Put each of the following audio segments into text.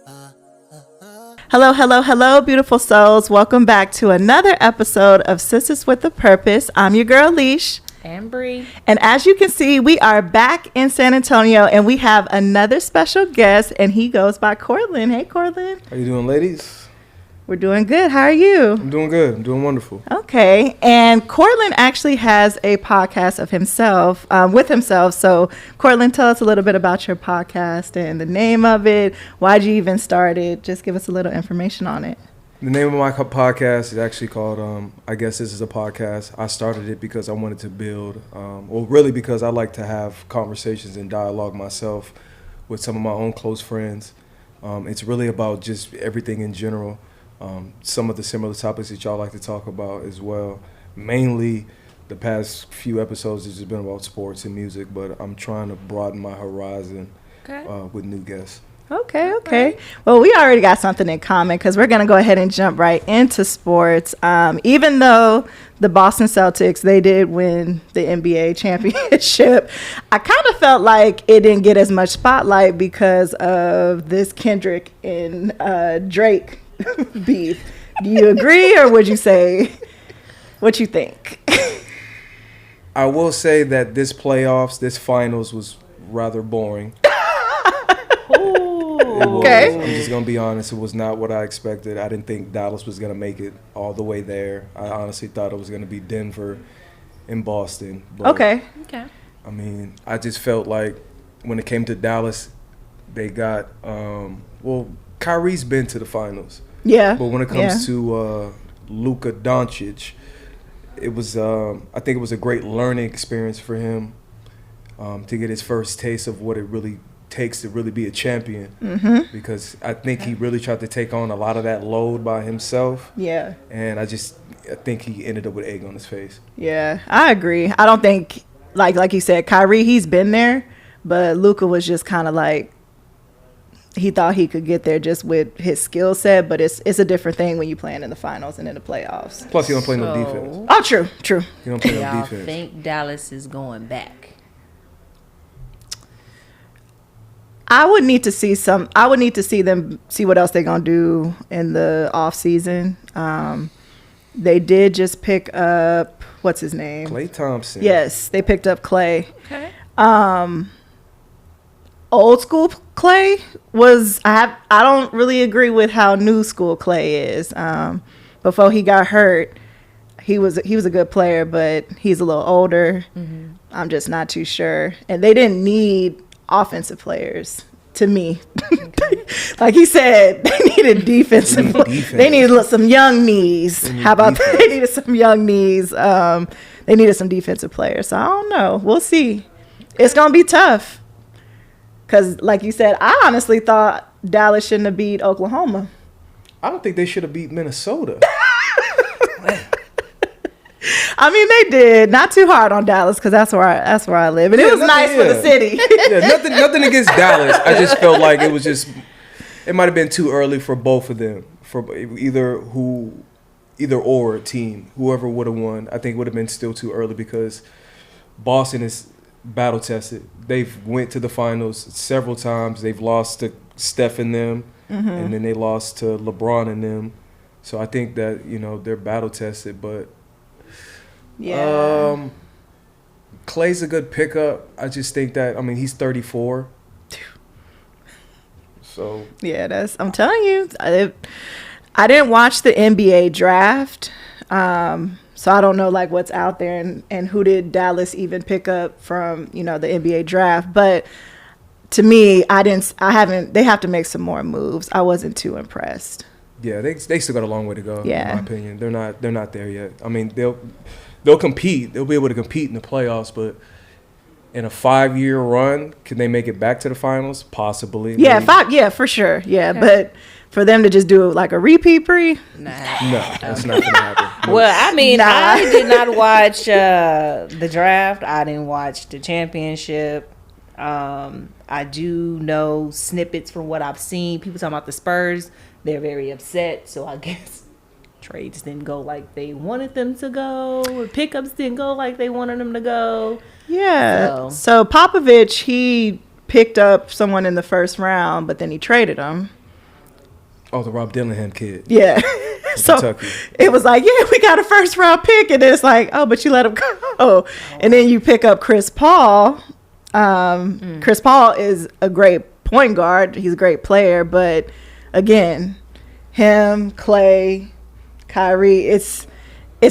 Hello, hello, hello, beautiful souls. Welcome back to another episode of Sistahs with a Purpose. I'm your girl, Leash. And Bree. And as you can see, we are back in San Antonio, and we have another special guest, and he goes by Caitlyn. Hey, Caitlyn. How you doing, ladies? We're doing good. How are you? I'm doing good. I'm doing wonderful. Okay. And Caitlyn actually has a podcast of himself, with himself. So, Caitlyn, tell us a little bit about your podcast and the name of it. Why'd you even start it? Just give us a little information on it. The name of my podcast is actually called, I Guess This Is a Podcast. I started it because I wanted to build, really because I like to have conversations and dialogue myself with some of my own close friends. It's really about just everything in general. Some of the similar topics that y'all like to talk about as well. Mainly, the past few episodes has just been about sports and music, but I'm trying to broaden my horizon with new guests. Okay. Well, we already got something in common because we're going to go ahead and jump right into sports. Even though the Boston Celtics, they did win the NBA championship, I kind of felt like it didn't get as much spotlight because of this Kendrick and Drake beef. Do you agree, or would you say what you think? I will say that this finals was rather boring. Okay. I'm just going to be honest. It was not what I expected. I didn't think Dallas was going to make it all the way there. I honestly thought it was going to be Denver and Boston. But, Okay. I mean, I just felt like when it came to Dallas, they got, Kyrie's been to the finals. Yeah. But when it comes to Luka Doncic, it was, I think it was a great learning experience for him to get his first taste of what it really takes to really be a champion. Mm-hmm. Because I think he really tried to take on a lot of that load by himself. Yeah. And I think he ended up with egg on his face. Yeah, I agree. I don't think, like you said, Kyrie, he's been there, but Luka was just kind of like, he thought he could get there just with his skill set, but it's a different thing when you're playing in the finals and in the playoffs. Plus, he don't play no defense. Oh, true. He don't play no Y'all defense. think Dallas is going back? I would need to see them see what else they're gonna do in the off season. They did just pick up, what's his name? Klay Thompson. Yes, they picked up Klay. Okay. Old school Klay I don't really agree with how new school Klay is. Before he got hurt, he was a good player, but he's a little older. Mm-hmm. I'm just not too sure. And they didn't need offensive players, to me. Okay. Like he said, they needed defensive players. They needed some young knees. How about that? They needed some young knees. They needed some defensive players. So I don't know. We'll see. It's going to be tough. Because, like you said, I honestly thought Dallas shouldn't have beat Oklahoma. I don't think they should have beat Minnesota. I mean, they did. Not too hard on Dallas because that's where I live, and it was nice for the city. Nothing against Dallas. I just felt like it might have been too early for both of them, for either or team. Whoever would have won, I think would have been still too early because Boston is battle tested. They've went to the finals several times. They've lost to Steph and them, and then they lost to LeBron and them. So I think that they're battle tested, but. Yeah. Klay's a good pickup. I just think that he's 34. So yeah, I'm telling you, I didn't watch the NBA draft, so I don't know like what's out there and who did Dallas even pick up from the NBA draft. But to me, they have to make some more moves. I wasn't too impressed. Yeah, they still got a long way to go. Yeah. In my opinion, they're not there yet. They'll compete. They'll be able to compete in the playoffs, but in a 5-year run, can they make it back to the finals? Possibly. Yeah, maybe. Yeah, for sure. Yeah, okay. But for them to just do like a repeat no, that's not gonna happen. Well, I did not watch the draft. I didn't watch the championship. I do know snippets from what I've seen. People talking about the Spurs. They're very upset. So I guess trades didn't go like they wanted them to go. Or pickups didn't go like they wanted them to go. Yeah. So Popovich, he picked up someone in the first round, but then he traded him. Oh, the Rob Dillingham kid. Yeah. So Kentucky. it was like, yeah, we got a first round pick, and it's like, oh, but you let him go. And then you pick up Chris Paul. Chris Paul is a great point guard. He's a great player, but again, him, Clay, Kyrie, it's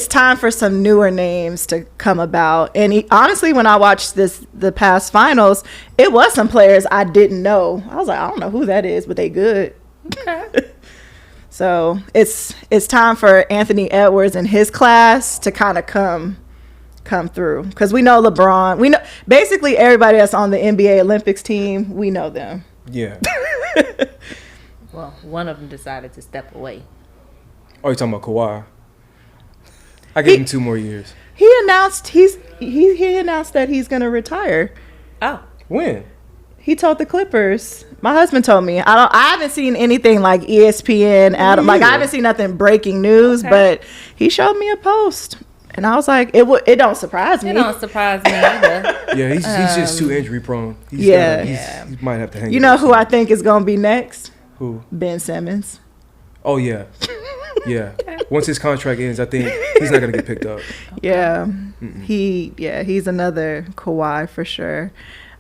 time for some newer names to come about. And honestly, when I watched the past finals, it was some players I didn't know. I was like, I don't know who that is, but they good. Okay. So it's time for Anthony Edwards and his class to kind of come through, because we know LeBron. We know basically everybody that's on the NBA Olympics team. We know them. Yeah. Well, one of them decided to step away. Oh, you're talking about Kawhi? I give him 2 more years. He announced he announced that he's gonna retire. Oh. When? He told the Clippers. My husband told me. I haven't seen anything like ESPN, Adam. Like, I haven't seen nothing breaking news, but he showed me a post, and I was like, it don't surprise me. It don't surprise me either. Yeah, he's just too injury prone. He might have to hang. You know who I think is gonna be next? Who? Ben Simmons. Oh yeah, yeah. Once his contract ends, I think he's not gonna get picked up. Yeah, he's another Kawhi for sure.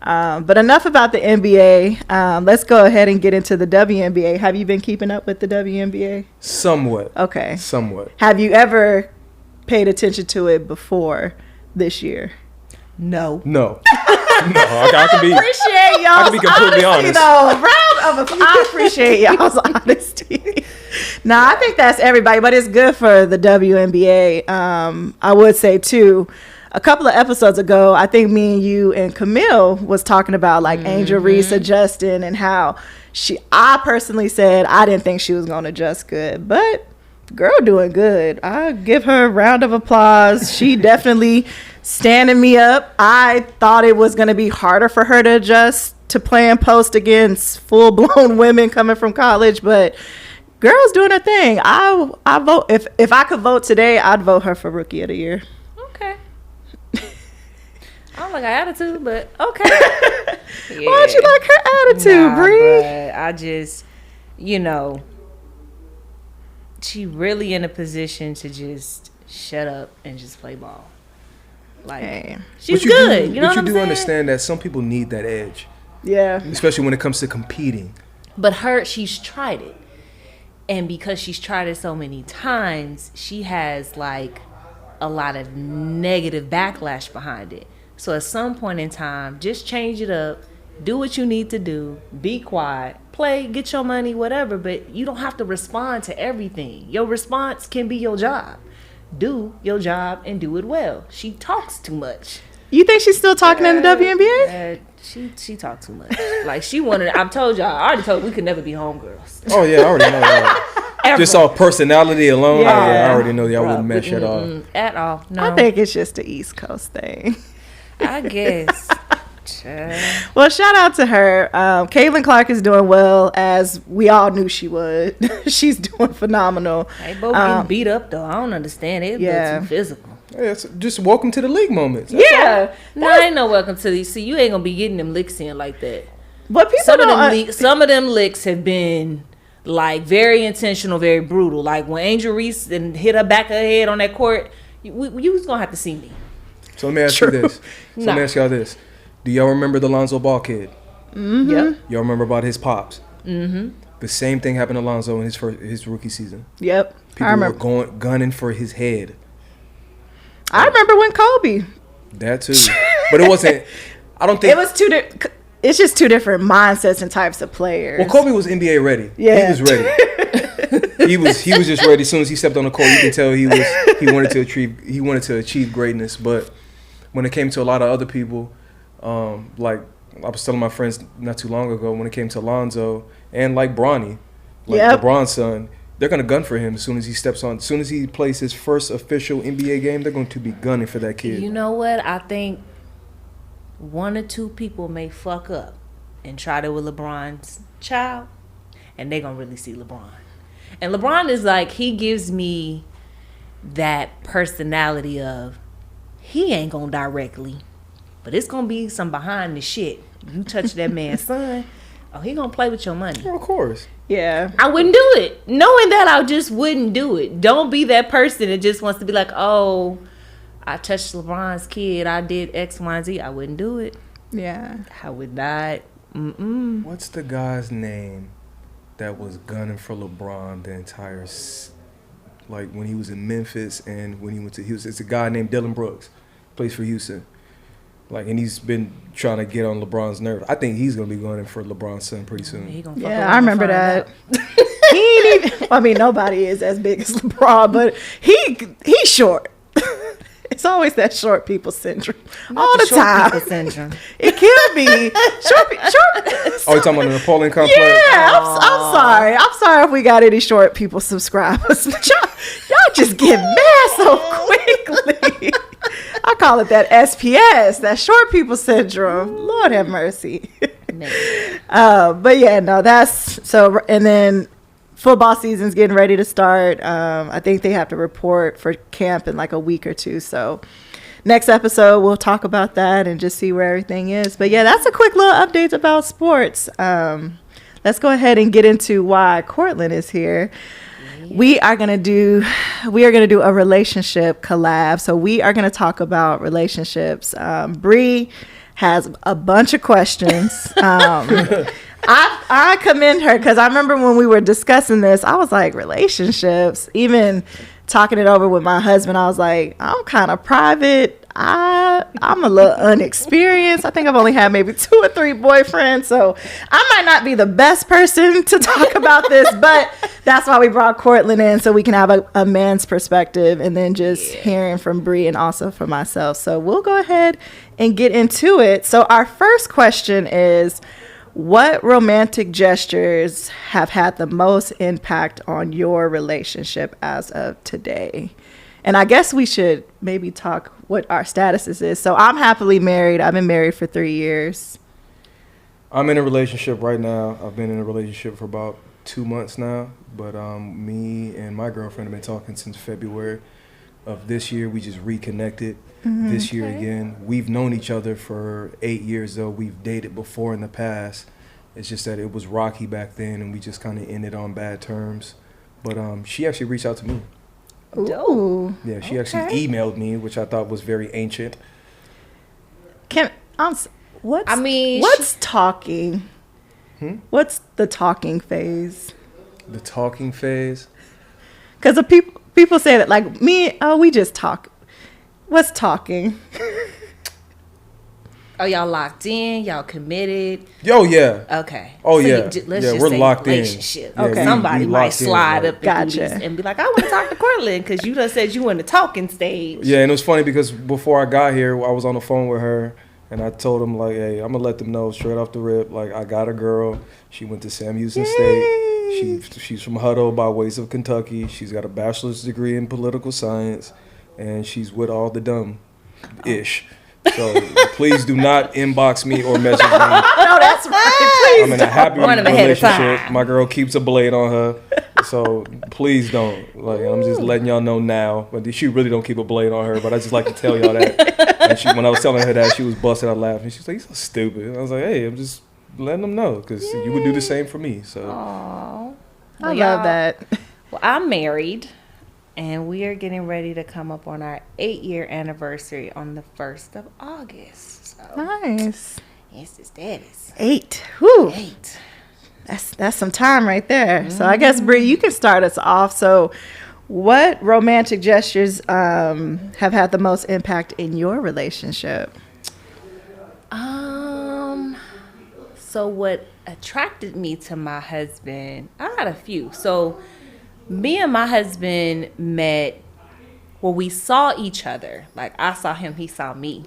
But enough about the NBA. Let's go ahead and get into the WNBA. Have you been keeping up with the WNBA? Somewhat. Okay. Somewhat. Have you ever paid attention to it before this year? No. No. I can be. Appreciate y'all. I can be completely honest. Though. Round of applause. I appreciate y'all's honesty. Nah, I think that's everybody, but it's good for the WNBA. I would say too, a couple of episodes ago, I think me and you and Camille was talking about like Angel Reese adjusting, and how I personally said I didn't think she was going to adjust good, but girl doing good. I give her a round of applause. She definitely standing me up. I thought it was going to be harder for her to adjust to playing post against full-blown women coming from college, but girl's doing her thing. I vote, if I could vote today, I'd vote her for Rookie of the Year. Okay. I don't like her attitude, but okay. Yeah. Why don't you like her attitude, Bree? I just, she really in a position to just shut up and just play ball. Like, she's good. You know what I'm saying? But you do understand that some people need that edge. Yeah. Especially when it comes to competing. But she's tried it. And because she's tried it so many times, she has like a lot of negative backlash behind it. So at some point in time, just change it up, do what you need to do, be quiet, play, get your money, whatever, but you don't have to respond to everything. Your response can be your job. Do your job and do it well. She talks too much. You think she's still talking in the WNBA? She talked too much. Like, she wanted, I've told y'all, I already told we could never be homegirls. Oh yeah, I already know that. Just off personality alone, I already know y'all wouldn't mesh at all. At all, no. I think it's just the East Coast thing. I guess. Well, shout out to her. Caitlyn Clark is doing well, as we all knew she would. She's doing phenomenal. They both getting beat up though. I don't understand it. Yeah, too physical. Yeah, just welcome to the league moments. That's no, ain't no welcome to these. See, you ain't gonna be getting them licks in like that. But people some of them licks have been like very intentional, very brutal. Like when Angel Reese and hit her back of her head on that court, you was gonna have to see me. So let me ask you this. Let me ask y'all this. Do y'all remember the Lonzo Ball kid? Mm-hmm. Yep. Y'all remember about his pops? Mm-hmm. The same thing happened to Lonzo in his rookie season. Yep. People were gunning for his head. I remember when Kobe. That too. But it wasn't. I don't think it was it's just two different mindsets and types of players. Well, Kobe was NBA ready. Yeah. He was ready. he was just ready. As soon as he stepped on the court, you can tell he wanted to achieve greatness. But when it came to a lot of other people, like I was telling my friends not too long ago, when it came to Lonzo and like Bronny, LeBron's son, they're gonna gun for him as soon as he steps on. As soon as he plays his first official NBA game, they're going to be gunning for that kid. You know what? I think one or two people may fuck up and try to with LeBron's child, and they're gonna really see LeBron. And LeBron is like, he gives me that personality of, he ain't gonna directly, but it's gonna be some behind the shit. You touch that man's son, Oh, he gonna play with your money. Well, of course. Yeah. I wouldn't do it. Knowing that, I just wouldn't do it. Don't be that person that just wants to be like, oh, I touched LeBron's kid. I did X, Y, and Z. I wouldn't do it. Yeah. I would not. What's the guy's name that was gunning for LeBron the entire, like when he was in Memphis and when he went to Houston? It's a guy named Dylan Brooks, plays for Houston. Like, and he's been trying to get on LeBron's nerve. I think he's gonna be going in for LeBron's son pretty soon. He gonna fuck Yeah, around I and remember find that. out. He ain't even, I mean, nobody is as big as LeBron, but he's short. It's always that short people syndrome. All the Short time. people syndrome. It could be. Short. Oh, you talking about the Napoleon complex? Yeah, I'm sorry. I'm sorry if we got any short people subscribers. But y'all just get mad so quickly. I call it that SPS, that short people syndrome. Lord have mercy. But yeah, no, that's so. And then football season's getting ready to start. I think they have to report for camp in like a week or two. So next episode, we'll talk about that and just see where everything is. But yeah, that's a quick little update about sports. Let's go ahead and get into why Courtland is here. We are gonna do a relationship collab. So we are gonna talk about relationships. Bree has a bunch of questions. I commend her because I remember when we were discussing this, I was like, relationships. Even talking it over with my husband, I was like, I'm kind of private. I'm a little unexperienced. I think I've only had maybe 2 or 3 boyfriends, so I might not be the best person to talk about this, but that's why we brought Courtland in, so we can have a man's perspective and then just hearing from Bree and also from myself. So we'll go ahead and get into it. So our first question is, what romantic gestures have had the most impact on your relationship as of today? And I guess we should maybe talk what our statuses is. So I'm happily married. I've been married for 3 years. I'm in a relationship right now. I've been in a relationship for about 2 months now. But me and my girlfriend have been talking since February of this year. We just reconnected this year again. We've known each other for 8 years, though. We've dated before in the past. It's just that it was rocky back then, and we just kind of ended on bad terms. But she actually reached out to me. Ooh. Yeah, she actually emailed me, which I thought was very ancient. What's talking? What's the talking phase? The talking phase? Because people say that, like, we just talk. What's talking? Oh, y'all locked in? Y'all committed? Oh, yeah. Okay. Oh, so yeah. Let's yeah, just we're say locked relationship. in. Okay. Somebody we might locked in, slide like, up the booties and be like, I want to talk to Courtland because you done said you were in the talking stage. Yeah, and it was funny because before I got here, I was on the phone with her, and I told them, like, hey, I'm going to let them know straight off the rip, like, I got a girl. She went to Sam Houston State. She's from Hutto by ways of Kentucky. She's got a bachelor's degree in political science, and she's with all the dumb-ish. So please do not inbox me or message me. No, that's right. Please. I'm in a happy Warn 'em ahead of relationship. time. My girl keeps a blade on her. So please don't. Like, I'm just letting y'all know now. But she really don't keep a blade on her. But I just like to tell y'all that. And when I was telling her that, she was busting out laughing. She was like, "You're so stupid." And I was like, "Hey, I'm just letting them know because you would do the same for me." So Aww. I love that. Well, I'm married, and we are getting ready to come up on our 8-year anniversary on the 1st of August. So Nice. it's the status. 8. Whew. 8. That's some time right there. So I guess, Bree, you can start us off. So what romantic gestures have had the most impact in your relationship? So what attracted me to my husband, I had a few. So me and my husband met, well, we saw each other. Like, I saw him, he saw me.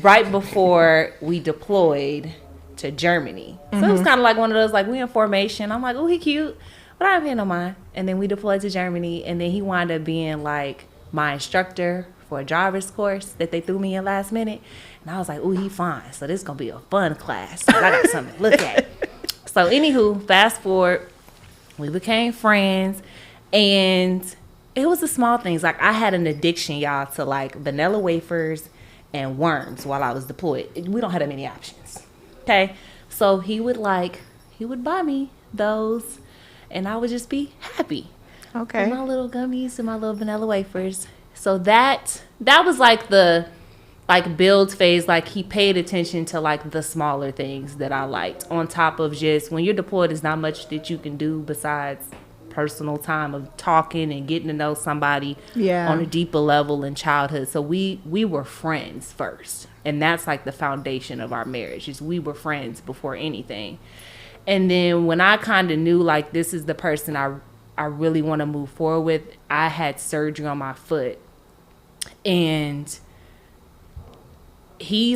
Right before we deployed to Germany. So it was kind of like one of those, like, we in formation. I'm like, oh, he cute, but I ain't paying no mind. And then we deployed to Germany, and then he wound up being, like, my instructor for a driver's course that they threw me in last minute. And I was like, oh, he fine. So this is going to be a fun class. So I got something to look at. So anywho, fast forward, we became friends, and it was the small things. Like, I had an addiction, y'all, to, like, vanilla wafers and worms while I was deployed. We don't have that many options. Okay? So he would buy me those, and I would just be happy. Okay. With my little gummies and my little vanilla wafers. So that was like the build phase. Like, he paid attention to like the smaller things that I liked, on top of just, when you're deployed, there's not much that you can do besides personal time of talking and getting to know somebody on a deeper level in childhood. So we were friends first, and that's like the foundation of our marriage, is we were friends before anything. And then when I kind of knew like this is the person I really want to move forward with, I had surgery on my foot, and he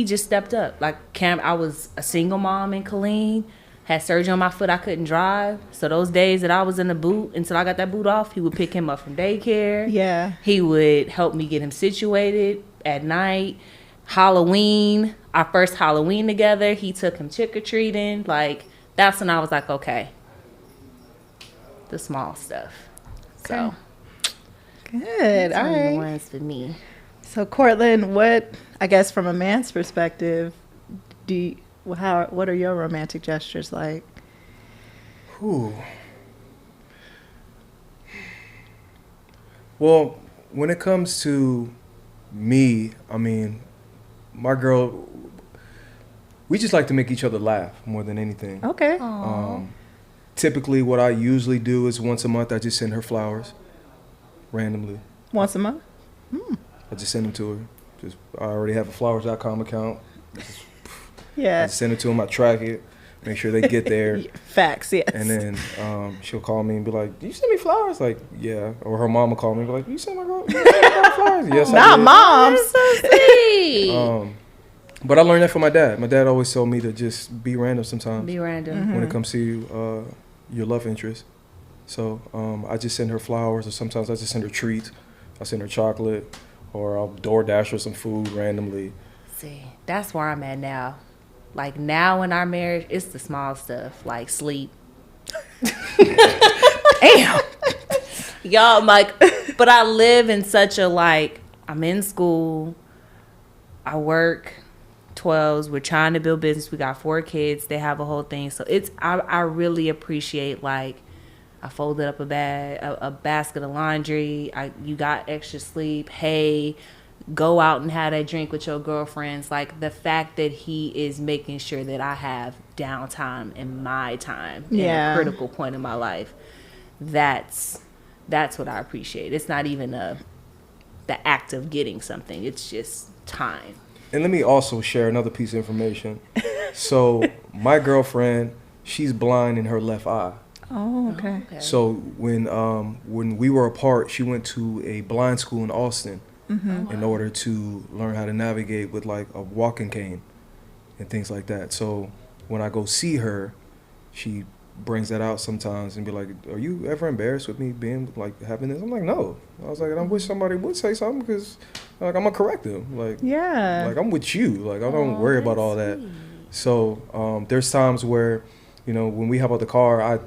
just stepped up. Like, I was a single mom in Caitlyn, had surgery on my foot, I couldn't drive. So those days that I was in the boot until I got that boot off, he would pick him up from daycare. Yeah. He would help me get him situated at night. Halloween, our first Halloween together, he took him trick-or-treating. Like, that's when I was like, okay, the small stuff. So good. All right. The ones for me. So Courtland, what, I guess from a man's perspective, what are your romantic gestures like? Well, when it comes to me, I mean, my girl, we just like to make each other laugh more than anything. Okay. Typically, what I usually do is once a month, I just send her flowers randomly. Once a month? I just send them to her. I already have a flowers.com account. Yeah. I send it to them. I track it, make sure they get there. Facts, yes. And then she'll call me and be like, "Do you send me flowers?" Like, yeah. Or her mom will call me and be like, "You send my girl flowers?" Yes, not I did. moms. So sweet. But I learned that from my dad. My dad always told me to just be random sometimes. Be random. When it comes to your love interest. So I just send her flowers, or sometimes I just send her treats. I send her chocolate, or I'll DoorDash her some food randomly. See, that's where I'm at now. Like, now in our marriage, it's the small stuff, like sleep. Damn. Y'all, I'm like, but I live in such a, like, I'm in school, I work 12s, we're trying to build business, we got 4 kids, they have a whole thing. So I really appreciate, like, I folded up a basket of laundry, you got extra sleep, hey, go out and have that drink with your girlfriends. Like, the fact that he is making sure that I have downtime in my time, at a critical point in my life, that's what I appreciate. It's not even the act of getting something, it's just time. And let me also share another piece of information. So my girlfriend, she's blind in her left eye. Oh, okay. So when we were apart, she went to a blind school in Austin. In order to learn how to navigate with like a walking cane and things like that. So when I go see her, she brings that out sometimes and be like, "Are you ever embarrassed with me being like having this?" I'm like, "No." I was like, and I wish somebody would say something, because like I'm gonna correct them. Like, like I'm with you. Like, I don't worry about all that. So there's times where, when we hop out the car,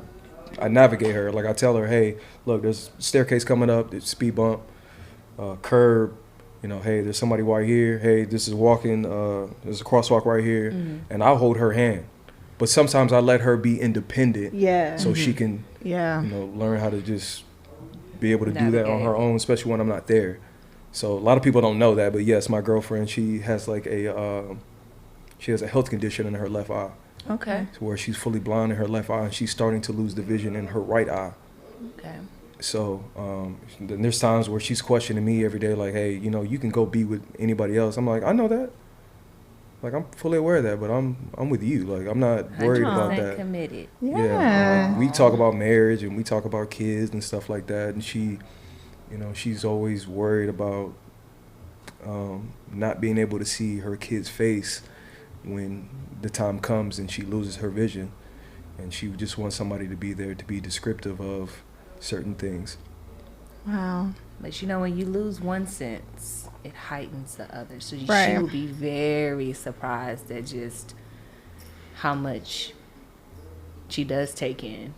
I navigate her. Like, I tell her, "Hey, look, there's a staircase coming up, there's a speed bump. Curb, hey, there's somebody right here. Hey, this is walking, there's a crosswalk right here." And I'll hold her hand. But sometimes I let her be independent. So she can, learn how to just be able to do that on her own, especially when I'm not there. So a lot of people don't know that, but yes, my girlfriend, she has like she has a health condition in her left eye. Okay. To where she's fully blind in her left eye, and she's starting to lose the vision in her right eye. Okay. So then there's times where she's questioning me every day, like, "Hey, you can go be with anybody else." I'm like, "I know that. Like, I'm fully aware of that, but I'm with you. Like, I'm not worried about that." Committed. Yeah. We talk about marriage and we talk about kids and stuff like that, and she, she's always worried about not being able to see her kid's face when the time comes and she loses her vision, and she just wants somebody to be there to be descriptive of certain things. Wow. But when you lose one sense, it heightens the other. So she will be very surprised at just how much she does take in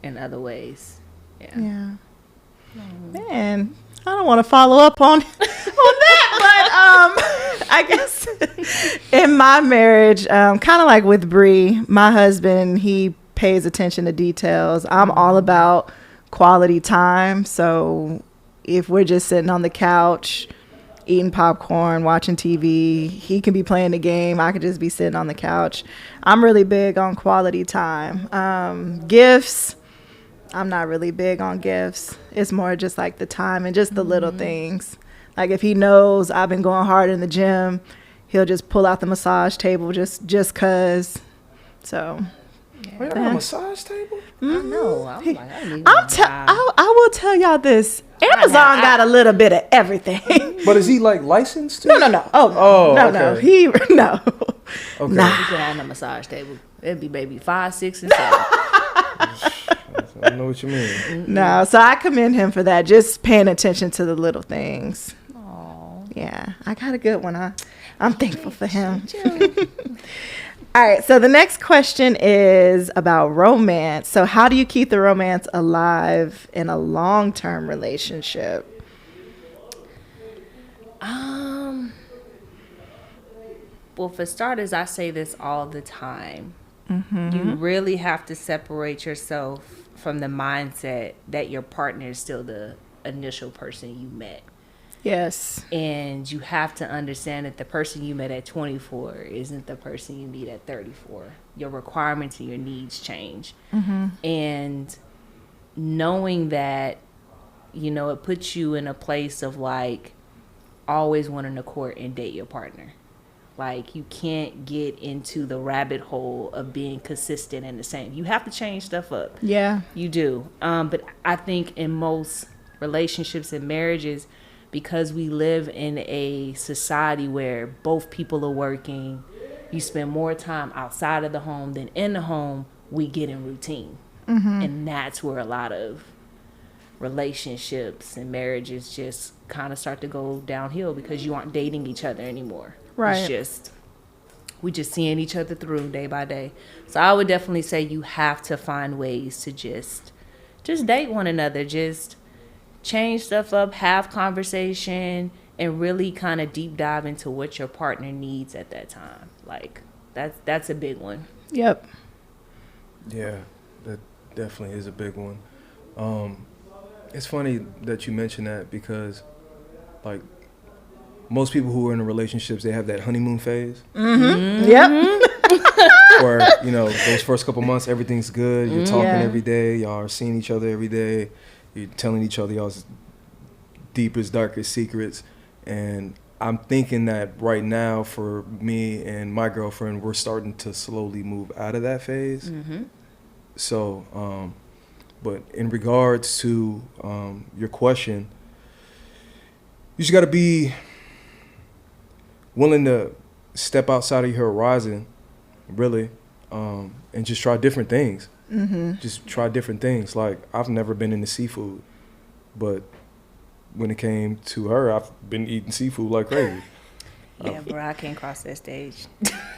other ways. Yeah. Man, I don't want to follow up on that, but I guess in my marriage, kind of like with Bree, my husband, he pays attention to details. I'm all about quality time. So if we're just sitting on the couch, eating popcorn, watching TV, he can be playing the game. I could just be sitting on the couch. I'm really big on quality time. Gifts, I'm not really big on gifts. It's more just like the time and just the little things. Like if he knows I've been going hard in the gym, he'll just pull out the massage table just cause. So Wait, I got a massage table? I know. I'm like, I need I will tell y'all this. Amazon got a little bit of everything. But is he like licensed? No. Oh, no. Okay. He no. Okay. Nah. We get on the massage table. It'd be maybe 5, 6, and 7. I know what you mean. No, so I commend him for that. Just paying attention to the little things. Aww. Yeah, I got a good one. I'm thankful for him. All right, so the next question is about romance. So how do you keep the romance alive in a long-term relationship? Well, for starters, I say this all the time. You really have to separate yourself from the mindset that your partner is still the initial person you met. Yes. And you have to understand that the person you met at 24 isn't the person you meet at 34. Your requirements and your needs change. And knowing that, you know, it puts you in a place of like always wanting to court and date your partner. Like you can't get into the rabbit hole of being consistent and the same. You have to change stuff up. Yeah. You do. But I think in most relationships and marriages, because we live in a society where both people are working, you spend more time outside of the home than in the home, we get in routine. And that's where a lot of relationships and marriages just kind of start to go downhill because you aren't dating each other anymore. Right. It's just, we just seeing each other through day by day. So I would definitely say you have to find ways to just date one another, just change stuff up, have conversation, and really kind of deep dive into what your partner needs at that time. Like that's a big one. Yep. Yeah, that definitely is a big one. It's funny that you mentioned that because, like, most people who are in relationships, they have that honeymoon phase. Yep. Where, you know, those first couple months, everything's good. You're talking every day. Y'all are seeing each other every day. You're telling each other y'all's deepest, darkest secrets. And I'm thinking that right now for me and my girlfriend, we're starting to slowly move out of that phase. So, but in regards to your question, you just got to be willing to step outside of your horizon, really, and just try different things. Just try different things. Like, I've never been into seafood, but when it came to her, I've been eating seafood like crazy. Yeah, bro, I can't cross that stage.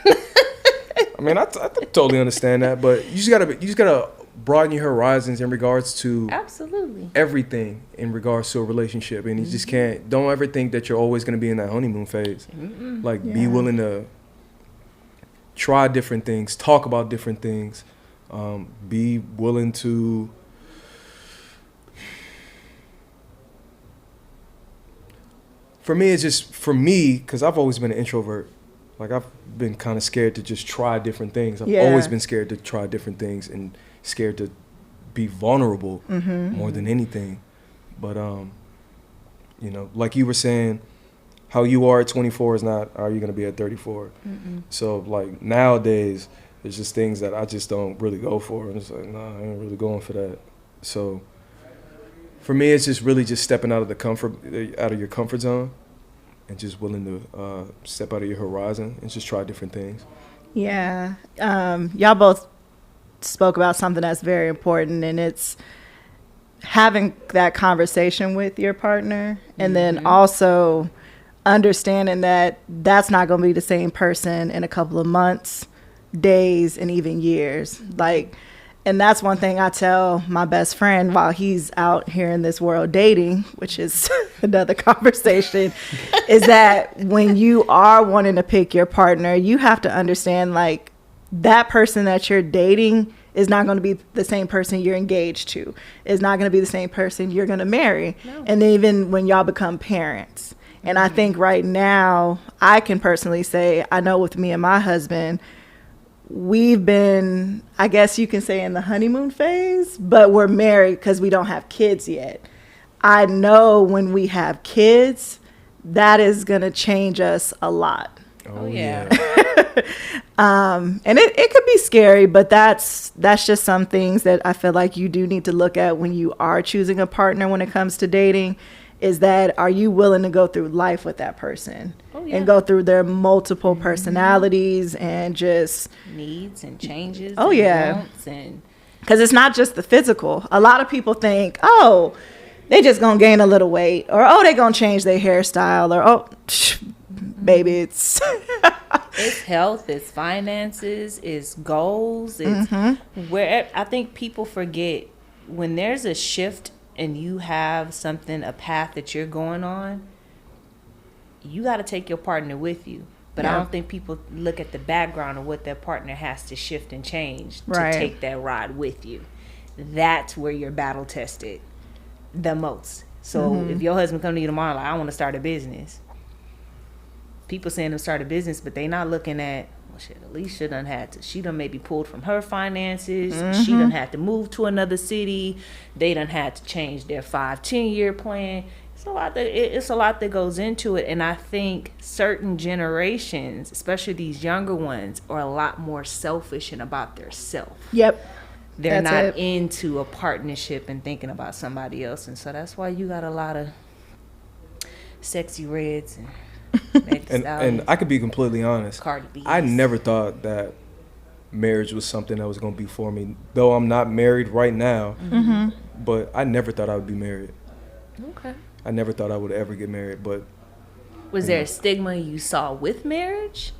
I mean, I totally understand that, but you just gotta broaden your horizons in regards to Absolutely everything in regards to a relationship, and you just don't ever think that you're always gonna be in that honeymoon phase. Like, be willing to try different things, talk about different things, be willing to for me, because I've always been an introvert. Like, I've been kind of scared to just try different things. I've always been scared to try different things and scared to be vulnerable more than anything. But, you know, like you were saying, how you are at 24 is not how you're going to be at 34. So, like, nowadays, there's just things that I just don't really go for. I'm just like, nah, I ain't really going for that. So, for me, it's just really just stepping out of your comfort zone. And just willing to step out of your horizon and just try different things. Yeah. Y'all both spoke about something that's very important, and it's having that conversation with your partner, and then also understanding that that's not going to be the same person in a couple of months, days, and even years. Like, And that's one thing I tell my best friend while he's out here in this world dating, which is another conversation, is that when you are wanting to pick your partner, you have to understand, like, that person that you're dating is not going to be the same person you're engaged to. Is not going to be the same person you're going to marry. No. And even when y'all become parents. And I think right now, I can personally say, I know with me and my husband, we've been, I guess you can say, in the honeymoon phase, but we're married because we don't have kids yet. I know when we have kids, that is going to change us a lot. Oh, yeah. And it could be scary, but that's just some things that I feel like you do need to look at when you are choosing a partner when it comes to dating. Is that, are you willing to go through life with that person and go through their multiple personalities and just needs and changes? Oh, and yeah. wants and because it's not just the physical. A lot of people think, oh, they just gonna gain a little weight, or oh, they gonna change their hairstyle, or oh, baby, it's it's health, it's finances, it's goals, it's where I think people forget when there's a shift. And you have something, a path that you're going on, you got to take your partner with you. But I don't think people look at the background of what their partner has to shift and change to take that ride with you. That's where you're battle tested the most. So if your husband come to you tomorrow, like, I want to start a business. People saying to start a business, but they not looking at, well, shit, Alicia done had to, she done maybe pulled from her finances. She done had to move to another city. They done had to change their 5-10 year plan. It's a lot that goes into it. And I think certain generations, especially these younger ones, are a lot more selfish and about their self. Yep. They're not into a partnership and thinking about somebody else. And so that's why you got a lot of sexy reds and and I could be completely honest. Cardi B. I never thought that marriage was something that was going to be for me. Though I'm not married right now, but I never thought I would be married. Okay. I never thought I would ever get married. But was there a stigma you saw with marriage?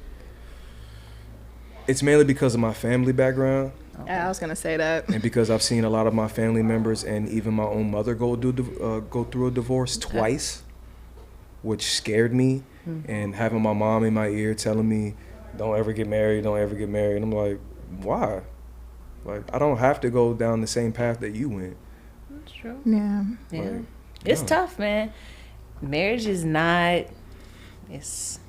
It's mainly because of my family background. Okay. I was gonna say that. And because I've seen a lot of my family members and even my own mother go through a divorce twice, which scared me. And having my mom in my ear telling me, don't ever get married, don't ever get married. And I'm like, why? Like, I don't have to go down the same path that you went. That's true. Yeah. Like, it's tough, man. Marriage is not, it's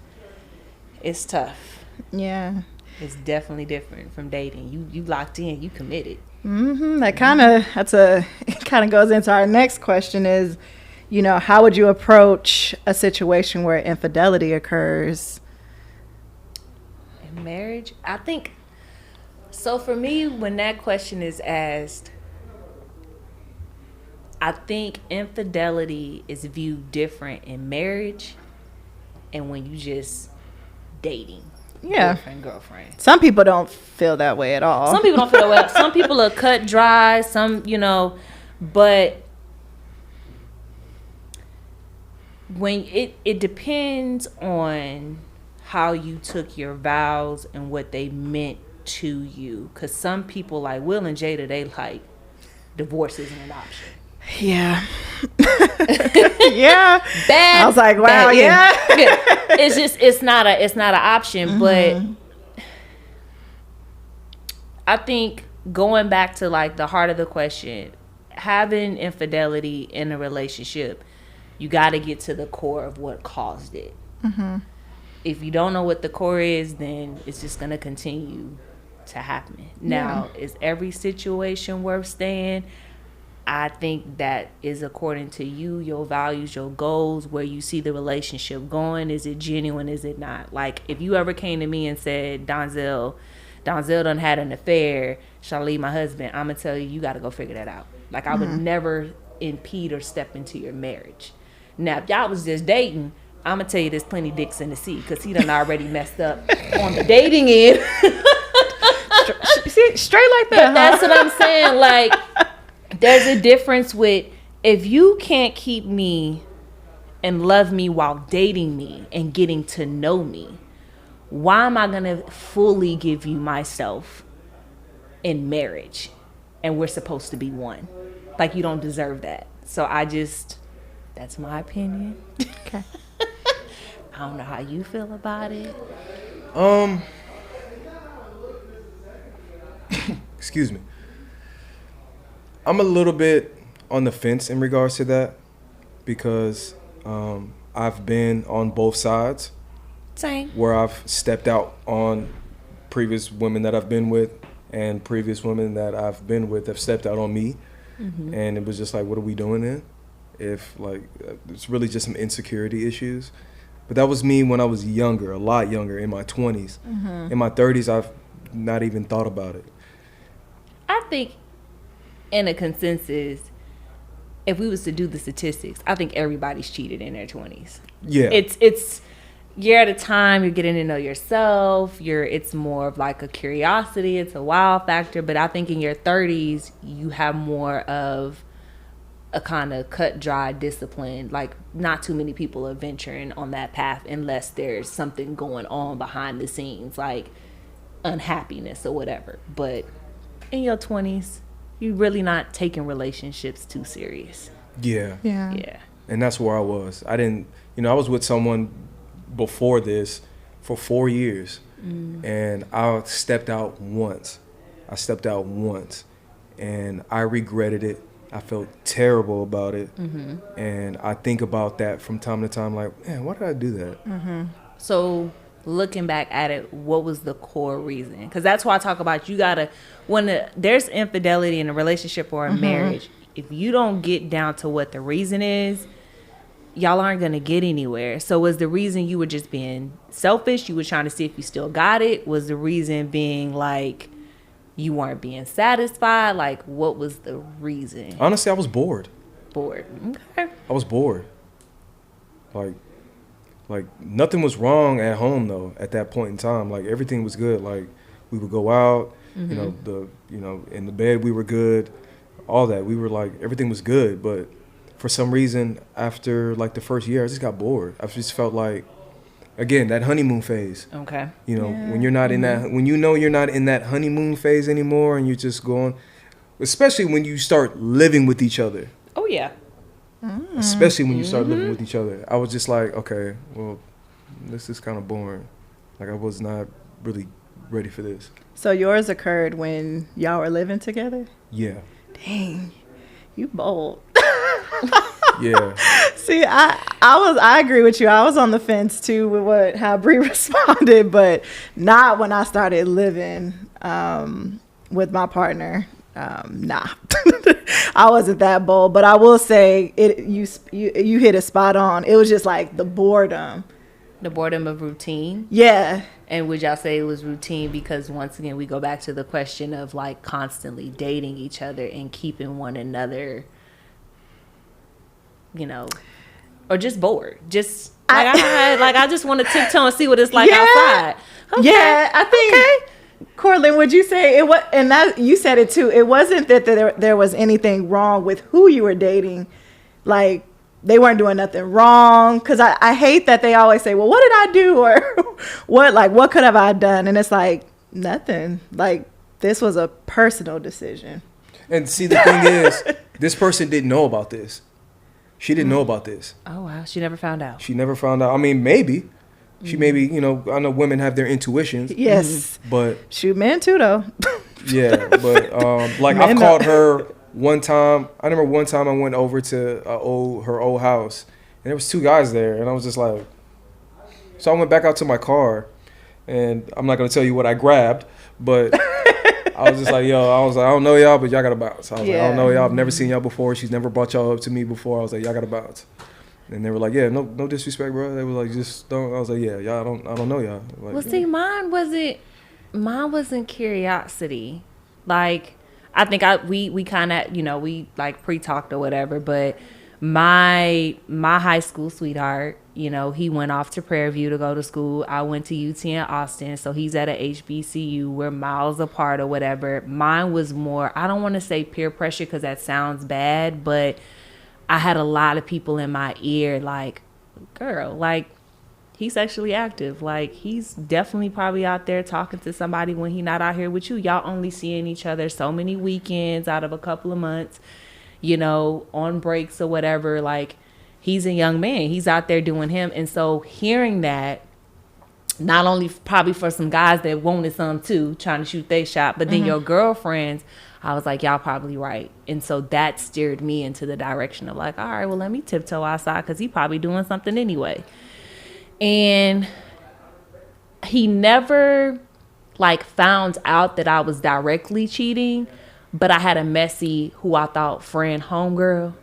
tough. Yeah. It's definitely different from dating. You locked in, you committed. It kind of goes into our next question is, you know, how would you approach a situation where infidelity occurs? In marriage, I think, so for me, when that question is asked, I think infidelity is viewed different in marriage and when you just dating. Yeah. Girlfriend. Some people don't feel that way at all. Some people don't feel that way. Some people are cut dry, but when it depends on how you took your vows and what they meant to you. Because some people, like Will and Jada, they like divorce isn't an option. Yeah. Yeah. Bad. I was like, wow, bad, yeah. It's not an option. But I think going back to like the heart of the question, having infidelity in a relationship, you got to get to the core of what caused it. If you don't know what the core is, then it's just going to continue to happen. Now, is every situation worth staying? I think that is according to you, your values, your goals, where you see the relationship going. Is it genuine? Is it not? Like, if you ever came to me and said, Donzel done had an affair, shall I leave my husband? I'm going to tell you, you got to go figure that out. Like, I would never impede or step into your marriage. Now, if y'all was just dating, I'm going to tell you there's plenty dicks in the sea because he done already messed up on the dating end. Straight like that. But that's what I'm saying. Like, there's a difference with, if you can't keep me and love me while dating me and getting to know me, why am I going to fully give you myself in marriage? and we're supposed to be one. Like, you don't deserve that. So that's my opinion. Okay. I don't know how you feel about it. Excuse me. I'm a little bit on the fence in regards to that because I've been on both sides. Same. Where I've stepped out on previous women that I've been with, and previous women that I've been with have stepped out on me. Mm-hmm. And it was just like, what are we doing then? If like, it's really just some insecurity issues. But that was me when I was younger, a lot younger, in my 20s. Mm-hmm. In my 30s, I've not even thought about it. I think in a consensus, if we was to do the statistics, I think everybody's cheated in their 20s. Yeah. It's you're at a time, you're getting to know yourself, it's more of like a curiosity, it's a wow factor. But I think in your 30s, you have more of a kind of cut dry discipline. Like, not too many people are venturing on that path unless there's something going on behind the scenes, like unhappiness or whatever. But in your 20s, you're really not taking relationships too serious. Yeah. Yeah. And that's where I was. I didn't, I was with someone before this for 4 years. And I stepped out once. And I regretted it. I felt terrible about it. Mm-hmm. And I think about that from time to time, like, man, why did I do that? Mm-hmm. So looking back at it, what was the core reason? Because that's why I talk about when there's infidelity in a relationship or a marriage, if you don't get down to what the reason is, y'all aren't going to get anywhere. So was the reason you were just being selfish? You were trying to see if you still got it? Was the reason being like you weren't being satisfied? Like, what was the reason? Honestly, I was bored. Okay. I was bored. Like nothing was wrong at home though at that point in time. Like, everything was good. Like, we would go out, in the bed we were good, all that. We were like, everything was good, but for some reason, after like the first year, I just got bored. I just felt like, again, that honeymoon phase. Okay. When you're not in that, when you're not in that honeymoon phase anymore, and you're just going, especially when you start living with each other. Oh yeah. Especially when you start living with each other. I was just like, okay, well, this is kind of boring. Like, I was not really ready for this. So yours occurred when y'all were living together? Yeah. Dang, you bold. Yeah. See, I agree with you. I was on the fence too with how Bree responded, but not when I started living with my partner. Nah. I wasn't that bold, but I will say you hit a spot on. It was just like the boredom. The boredom of routine. Yeah. And would y'all say it was routine because, once again, we go back to the question of like constantly dating each other and keeping one another, or just bored. Just like I just want to tiptoe and see what it's like outside. Okay. Yeah, I think. Cortland, would you say it was? And that you said it too. It wasn't that there was anything wrong with who you were dating. Like, they weren't doing nothing wrong. Because I hate that they always say, "Well, what did I do?" or what could have I done? And it's like, nothing. Like, this was a personal decision. And see, the thing is, this person didn't know about this. She didn't know about this. Oh wow, she never found out. I mean, maybe. She maybe, I know women have their intuitions. Yes. But shoot, men too, though. Yeah, but like, I've called her one time. I remember one time I went over to her old house, and there was 2 guys there, and I was just like, so I went back out to my car, and I'm not gonna tell you what I grabbed, but I was just like, I don't know y'all, but y'all gotta bounce. I was like, I don't know y'all. I've never seen y'all before. She's never brought y'all up to me before. I was like, y'all gotta bounce. And they were like, yeah, no disrespect, bro. They were like, just don't. I was like, yeah, y'all, I don't know y'all. Like, well, see, mine wasn't curiosity. Like, I think we kind of, we like pre-talked or whatever, but my high school sweetheart, he went off to Prairie View to go to school. I went to UT in Austin, so he's at a HBCU. We're miles apart or whatever. Mine was more, I don't want to say peer pressure because that sounds bad, but I had a lot of people in my ear like, girl, like, he's sexually active. Like, he's definitely probably out there talking to somebody when he's not out here with you. Y'all only seeing each other so many weekends out of a couple of months, you know, on breaks or whatever. Like, he's a young man. He's out there doing him. And so hearing that, not only probably for some guys that wanted some too, trying to shoot their shot, but then your girlfriends, I was like, y'all probably right. And so that steered me into the direction of like, all right, well, let me tiptoe outside because he probably doing something anyway. And he never like found out that I was directly cheating, but I had a messy, who I thought friend, homegirl,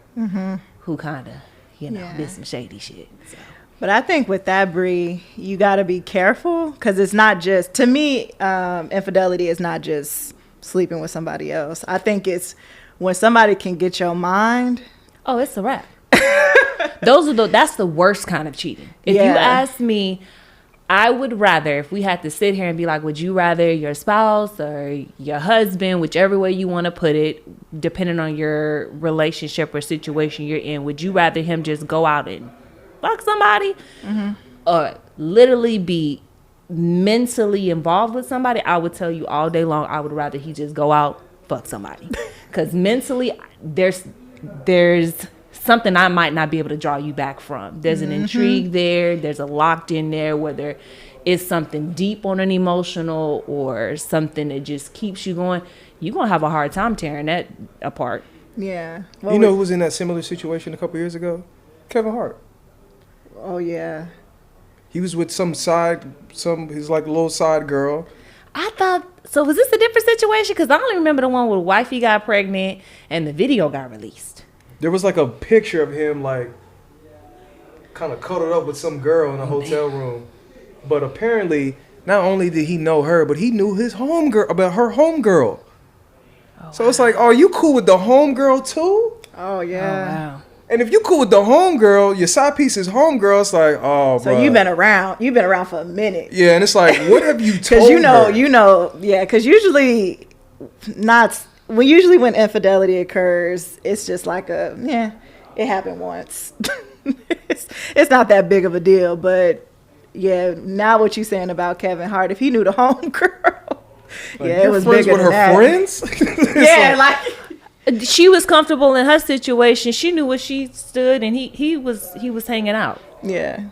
who kind of, you know, did some shady shit. So. But I think with that, Bree, you got to be careful because it's not just, to me, infidelity is not just sleeping with somebody else. I think it's when somebody can get your mind. Oh, it's a wrap. That's the worst kind of cheating. If you ask me, I would rather, if we had to sit here and be like, would you rather your spouse or your husband, whichever way you want to put it, depending on your relationship or situation you're in, would you rather him just go out and fuck somebody or literally be mentally involved with somebody? I would tell you all day long, I would rather he just go out, fuck somebody. Because mentally, there's something I might not be able to draw you back from. There's an intrigue there. There's a locked in there, whether it's something deep on an emotional or something that just keeps you going. You're going to have a hard time tearing that apart. Yeah. You know who was in that similar situation a couple years ago? Kevin Hart. Oh, yeah. He was with his like little side girl. I thought, so was this a different situation? Because I only remember the one where wifey got pregnant and the video got released. There was like a picture of him like kind of cuddled up with some girl in a hotel room. But apparently, not only did he know her, but he knew his homegirl, about her homegirl. Oh, so it's like, are you cool with the homegirl too? Oh, yeah. Oh, wow. And if you cool with the homegirl, your side piece is homegirl, it's like, oh, so bruh. you've been around for a minute. Yeah, and it's like, what have you told her? Because usually when infidelity occurs, it's just like it happened once. It's not that big of a deal, but yeah, now what you saying about Kevin Hart, if he knew the homegirl, it was bigger than that. Friends? Yeah, like she was comfortable in her situation. She knew where she stood, and he was hanging out. Yeah,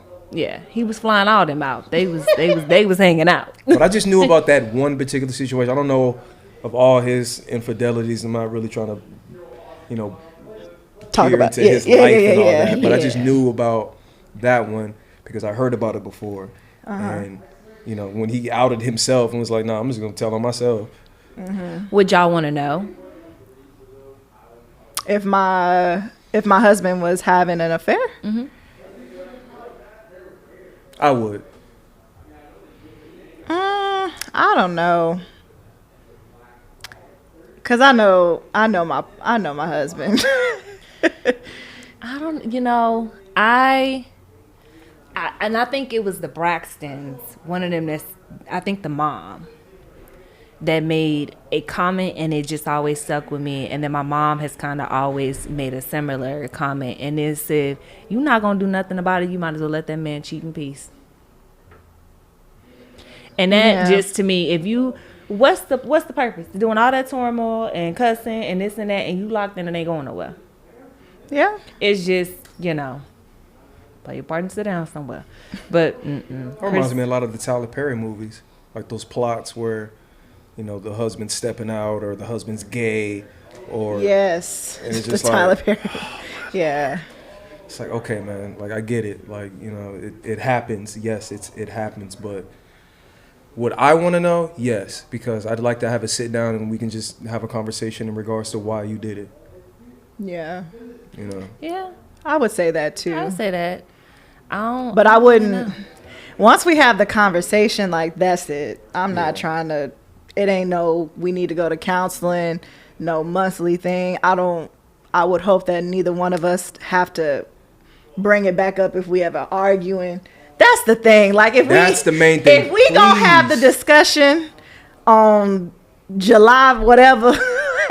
he was flying all them out. They was hanging out. But I just knew about that one particular situation. I don't know of all his infidelities. I'm not really trying to, talk about his life and all that. But I just knew about that one because I heard about it before. And when he outed himself and was like, "No, I'm just gonna tell on myself." Would y'all want to know? If my husband was having an affair, I would. I don't know, cause I know my husband. I don't, and I think it was the Braxtons, one of them I think the mom that made a comment, and it just always stuck with me. And then my mom has kind of always made a similar comment, and it said, "You're not gonna do nothing about it. You might as well let that man cheat in peace." And that just to me, what's the purpose? Doing all that turmoil and cussing and this and that, and you locked in and ain't going nowhere. Yeah, it's just play your part and sit down somewhere. But it reminds me a lot of the Tyler Perry movies, like those plots where the husband's stepping out or the husband's gay, or yes, and it's just the Tyler Perry. Yeah, it's like, okay, man, like I get it, like it happens. Yes, it happens, but would I want to know? Yes, because I'd like to have a sit down and we can just have a conversation in regards to why you did it. Yeah. Yeah, I would say that too. I would say that. But I wouldn't. Once we have the conversation, like that's it. I'm not trying to. It ain't no. We need to go to counseling. No monthly thing. I would hope that neither one of us have to bring it back up if we ever arguing. That's the thing. Like that's the main thing. If we gonna have the discussion on July whatever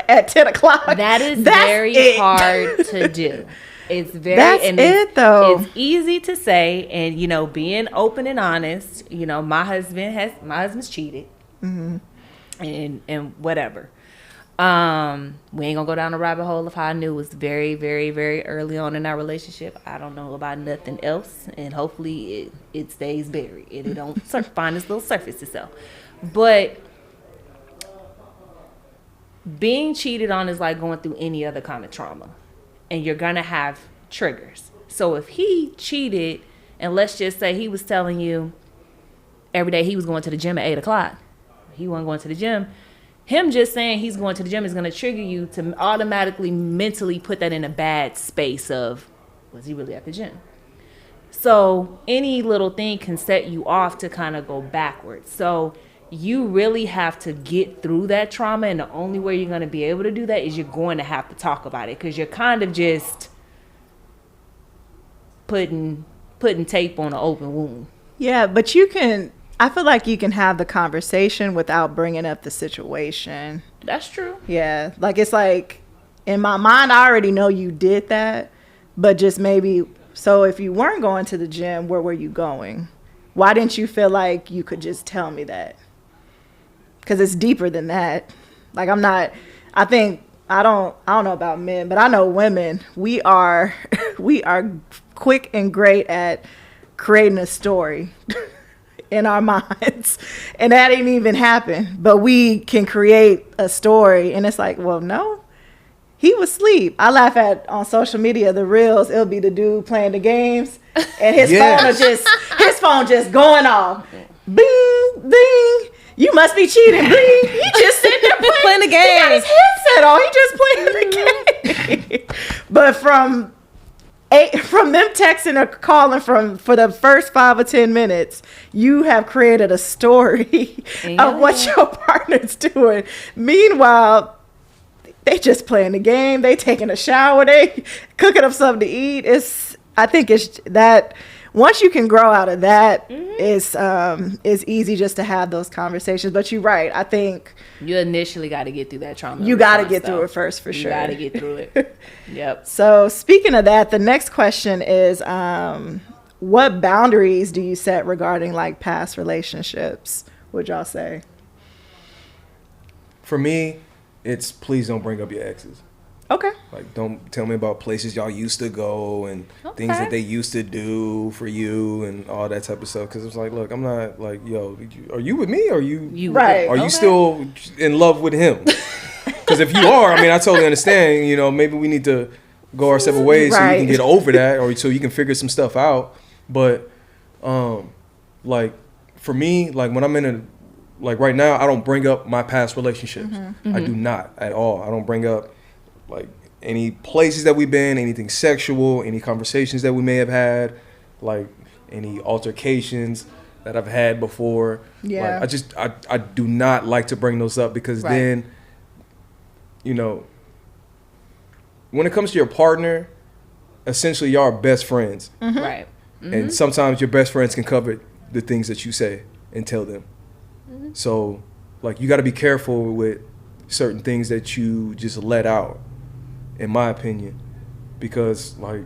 at 10 o'clock, that's very hard to do. It's very That's it, though. It's easy to say, and you know, being open and honest. You know, my husband's cheated, and whatever. We ain't gonna go down the rabbit hole of how I knew it was very, very, very early on in our relationship. I don't know about nothing else, and hopefully it stays buried and it don't find its little surface itself. But being cheated on is like going through any other kind of trauma, and you're gonna have triggers. So if he cheated, and let's just say he was telling you every day he was going to the gym at 8:00, he wasn't going to the gym. Him just saying he's going to the gym is going to trigger you to automatically mentally put that in a bad space of, was he really at the gym? So any little thing can set you off to kind of go backwards. So you really have to get through that trauma, and the only way you're going to be able to do that is you're going to have to talk about it, because you're kind of just putting tape on an open wound. Yeah, but I feel like you can have the conversation without bringing up the situation. That's true. Yeah, like it's like in my mind, I already know you did that, but just maybe, so if you weren't going to the gym, where were you going? Why didn't you feel like you could just tell me that? Because it's deeper than that. Like I don't know about men, but I know women, we are quick and great at creating a story in our minds, and that ain't even happened, but we can create a story, and it's like, well, no, he was asleep. I laugh at on social media the reels, it'll be the dude playing the games and his phone just going off, bing bing, you must be cheating, bing, he just sitting there playing the game, he got his headset on, he just playing the game. But from them texting or calling for the first 5 or 10 minutes, you have created a story of what your partner's doing. Meanwhile, they just playing the game. They taking a shower. They cooking up something to eat. I think it's that once you can grow out of that, it's easy just to have those conversations. But you're right. I think you initially got to get through that trauma. You got to get through it first, for sure. You got to get through it. Yep. So speaking of that, the next question is, what boundaries do you set regarding like past relationships? Would y'all say? For me, it's please don't bring up your exes. Okay. Like, don't tell me about places y'all used to go and things that they used to do for you and all that type of stuff. Because it's like, look, I'm not like, yo, are you with me? Or you right? Are you still in love with him? Because if you are, I mean, I totally understand. You know, maybe we need to go our separate ways so you can get over that, or so you can figure some stuff out. But, like, for me, like when I'm like right now, I don't bring up my past relationships. I do not at all. I don't bring up like any places that we've been, anything sexual, any conversations that we may have had, like any altercations that I've had before. Yeah. Like, I do not like to bring those up, because then, you know, when it comes to your partner, essentially y'all are best friends. Right. And sometimes your best friends can cover the things that you say and tell them. So like you got to be careful with certain things that you just let out, in my opinion, because like,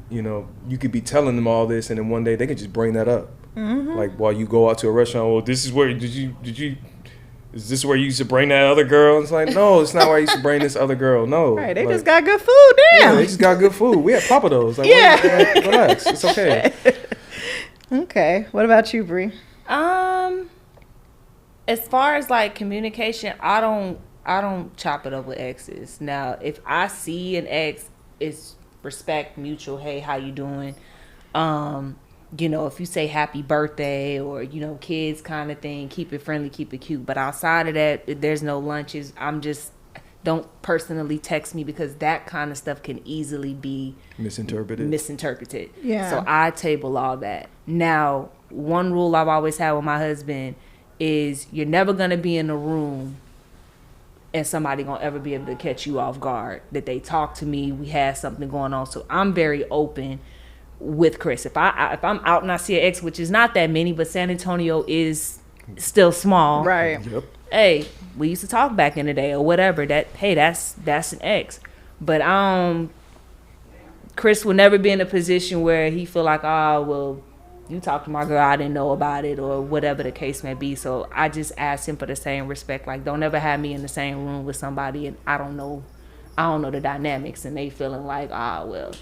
you know, you could be telling them all this and then one day they can just bring that up. Like while you go out to a restaurant, well, this is where is this where you used to bring that other girl? And it's like, no, it's not where I used to bring this other girl. No. Right, they like, just got good food. Damn. Yeah, they just got good food. We had Papados. Like, relax. It's okay. Okay. What about you, Bree? As far as like communication, I don't chop it up with exes. Now, if I see an ex, it's respect, mutual. Hey, how you doing? You know, if you say happy birthday or, you know, kids kind of thing, keep it friendly, keep it cute. But outside of that, if there's no lunches, don't personally text me, because that kind of stuff can easily be misinterpreted. Yeah. So I table all that. Now, one rule I've always had with my husband is you're never going to be in a room and somebody going to ever be able to catch you off guard, that they talk to me, we have something going on. So I'm very open with Chris. If I'm out and I see an ex, which is not that many, but San Antonio is still small. Right. Yep. Hey, we used to talk back in the day or whatever. That's an ex. But I Chris will never be in a position where he feel like, oh, well, you talked to my girl, I didn't know about it, or whatever the case may be. So I just asked him for the same respect. Like, don't ever have me in the same room with somebody and I don't know the dynamics, and they feeling like, well,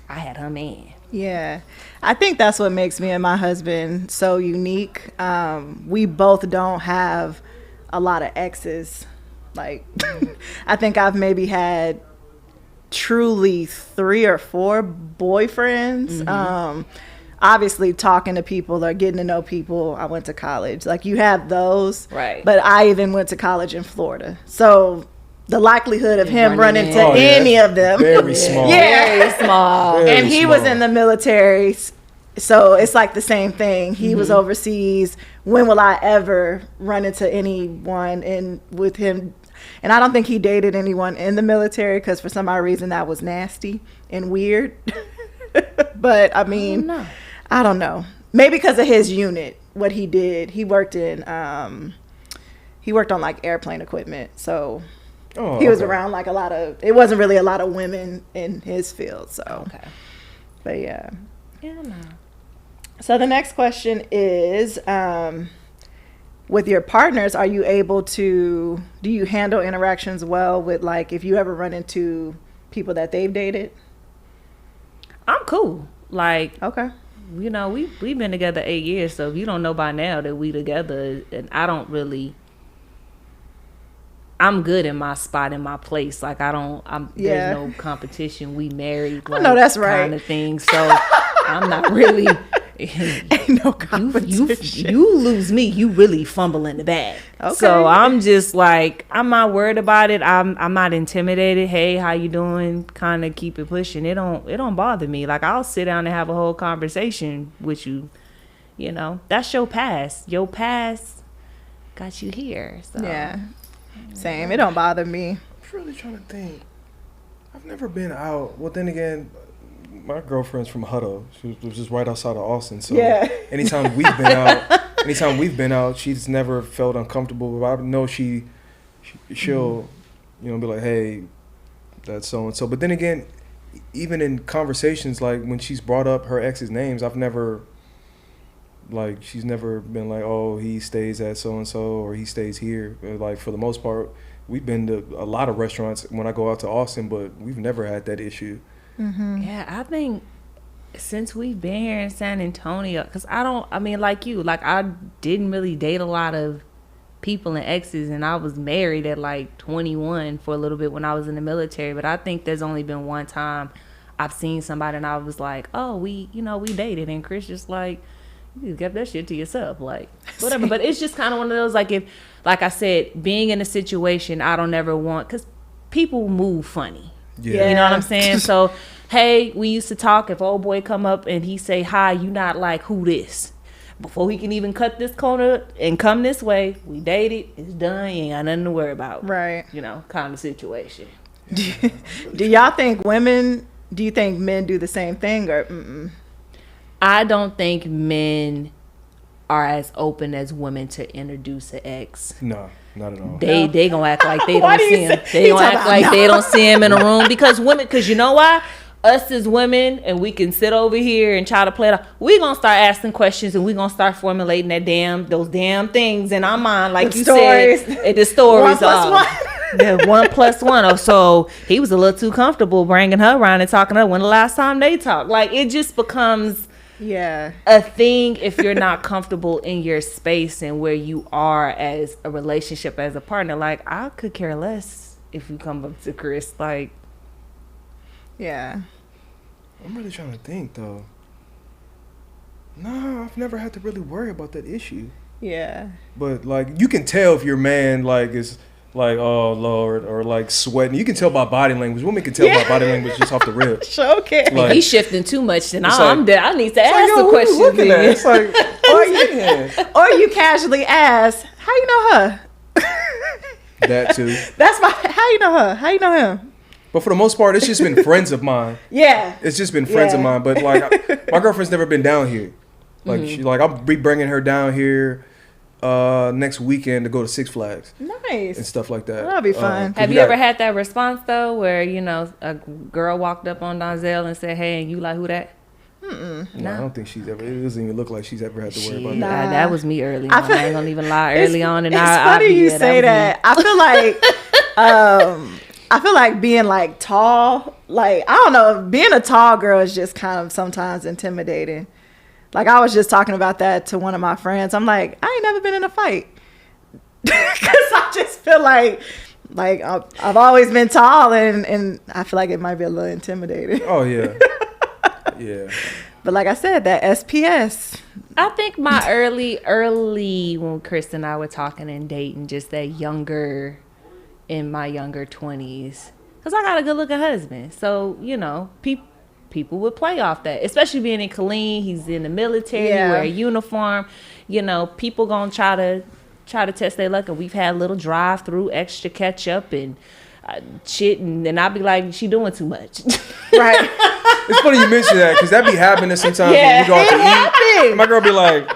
I had her man. Yeah, I think that's what makes me and my husband so unique. We both don't have a lot of exes. Like, I think I've maybe had truly 3 or 4 boyfriends. Obviously talking to people or getting to know people. I went to college. Like, you have those. Right. But I even went to college in Florida. So the likelihood of him running into any of them. Very small. Very small. And he was in the military. So it's like the same thing. He was overseas. When will I ever run into anyone and with him? And I don't think he dated anyone in the military because for some odd reason that was nasty and weird. But I mean, I don't know. Maybe because of his unit, what he did. He worked on like airplane equipment. So he was around like it wasn't really a lot of women in his field. So, but yeah. Yeah, no. So the next question is, with your partners, are you able to, do you handle interactions well with, like, if you ever run into people that they've dated? I'm cool. Like, okay. You know, we've been together 8 years, so if you don't know by now that we together, and I'm good in my spot, in my place. Like, there's no competition. We married, like, I know that's right. kind of thing. So I'm not really. Ain't no competition. You lose me, you really fumble in the bag. Okay. So I'm just like, I'm not worried about it. I'm not intimidated. Hey, how you doing? Kind of keep it pushing. It don't bother me. Like, I'll sit down and have a whole conversation with you. You know, that's your past. Your past got you here. So yeah, same. It don't bother me. I'm really trying to think. I've never been out. Well, then again, my girlfriend's from Hutto. She was just right outside of Austin. So anytime we've been out, she's never felt uncomfortable. I know she'll, be like, hey, that's so and so. But then again, even in conversations, like when she's brought up her ex's names, she's never been like, oh, he stays at so and so or he stays here. Like, for the most part, we've been to a lot of restaurants when I go out to Austin, but we've never had that issue. Mm-hmm. Yeah, I think since we've been here in San Antonio, because I didn't really date a lot of people and exes, and I was married at like 21 for a little bit when I was in the military. But I think there's only been one time I've seen somebody and I was like, oh, we dated, and Chris just like, you kept that shit to yourself, like, whatever. But it's just kind of one of those, like, if, like I said, being in a situation I don't ever want, because people move funny. Yeah. You know what I'm saying? So, hey, we used to talk. If old boy come up and he say, hi, you not like who this? Before he can even cut this corner and come this way, we dated. It's done. You ain't got nothing to worry about. Right. You know, kind of situation. Do y'all think men do the same thing or mm-mm? I don't think men are as open as women to introduce an ex. No. Not at all. They gonna act like they don't see him. They gonna act like they don't see him in a room because you know why? Us as women, and we can sit over here and try to play it out. We gonna start asking questions and we gonna start formulating those damn things in our mind, like you said. The stories of the 1+1. So he was a little too comfortable bringing her around and talking to her. When the last time they talked, like, it just becomes. Yeah, a thing if you're not comfortable in your space and where you are as a relationship, as a partner. Like, I could care less if you come up to Chris, like. Yeah. I'm really trying to think, though. No, I've never had to really worry about that issue. Yeah. But, like, you can tell if your man, like, is like, oh Lord, or like sweating. You can tell by body language. Women can tell by body language just off the rip. Okay. Like, he's shifting too much, and I'm dead. I need to ask the question. It's like, or you casually ask, how you know her? That too. How you know her? How you know him? But for the most part, it's just been friends of mine. Yeah. It's just been friends of mine. But like, my girlfriend's never been down here. Like, I'll be bringing her down here. next weekend to go to Six Flags Nice. and stuff like that. That'll be fun. 'Cause Have we you got- ever had that response though, where a girl walked up on Donzel and said, "Hey," and you like, who that? No, I don't think she's ever. It doesn't even look like she's ever had to worry about Shit, that. that was me early I on. feel- I ain't gonna even lie. Early on, and it's I funny you say that. I feel like, I feel like being like tall. Like I don't know, being a tall girl is just kind of sometimes intimidating. Like I was just talking about that to one of my friends. I'm like, I ain't never been in a fight because I just feel like I've always been tall, and I feel like it might be a little intimidating. Oh yeah, yeah. But like I said, that SPS. I think my early when Chris and I were talking and dating, just that in my younger 20s, because I got a good looking husband. So, people would play off that, especially being in Caitlyn. He's in the military, Yeah. wear a uniform. People gonna try to test their luck, and we've had little drive through extra ketchup and shit, and then I'll be like, she doing too much. Right. It's funny you mention that because that be happening sometimes Yeah, when we go out it to eat. happens. My girl be like,